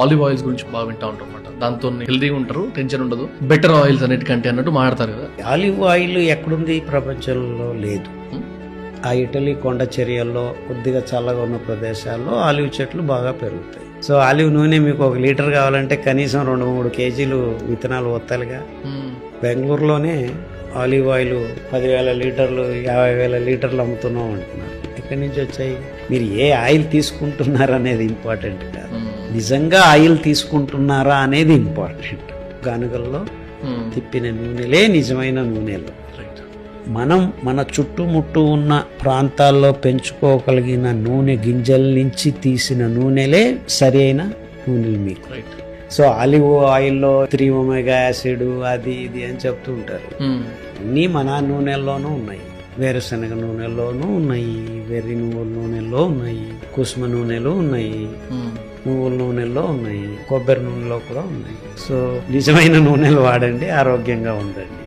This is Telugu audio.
ఆలివ్ ఆయిల్స్ గురించి బాగా వింటా ఉంటాం అనమాట. దాంతో హెల్దీగా ఉంటారు, టెన్షన్ ఉండదు, బెటర్ ఆయిల్స్ అన్నిటికంటే అన్నట్టు మాట్లాడతారు కదా. ఆలివ్ ఆయిల్ ఎక్కడుంది ప్రపంచంలో? లేదు. ఆ ఇటలీ కొండ చర్యల్లో కొద్దిగా చల్లగా ఉన్న ప్రదేశాల్లో ఆలివ్ చెట్లు బాగా పెరుగుతాయి. సో ఆలివ్ నూనె మీకు 1 లీటర్ కావాలంటే కనీసం 2-3 కేజీలు విత్తనాలు వత్తాలిగా. బెంగళూరులోనే ఆలివ్ ఆయిల్ 10,000 లీటర్లు 50,000 లీటర్లు అమ్ముతున్నాం అంటున్నారు. ఎక్కడి నుంచి వచ్చాయి? మీరు ఏ ఆయిల్ తీసుకుంటున్నారా అనేది ఇంపార్టెంట్ కాదు, నిజంగా ఆయిల్ తీసుకుంటున్నారా అనేది ఇంపార్టెంట్. గానుగల్లో తిప్పిన నూనెలే నిజమైన నూనెలు. మనం మన చుట్టుముట్టు ఉన్న ప్రాంతాల్లో పెంచుకోగలిగిన నూనె గింజల నుంచి తీసిన నూనెలే సరి అయిన నూనెలు మీకు. సో ఆలివ్ ఆయిల్లో 3 ఒమేగా యాసిడ్ అది ఇది అని చెప్తూ ఉంటారు. అన్నీ మన నూనెల్లోనూ ఉన్నాయి. వేరుశనగ నూనెల్లోనూ ఉన్నాయి, వెర్రి నువ్వుల నూనెల్లో ఉన్నాయి, కుసుమ నూనెలు ఉన్నాయి, నువ్వుల నూనెల్లో ఉన్నాయి, కొబ్బరి నూనెలో కూడా ఉన్నాయి. సో నిజమైన నూనెలు వాడండి, ఆరోగ్యంగా ఉండండి.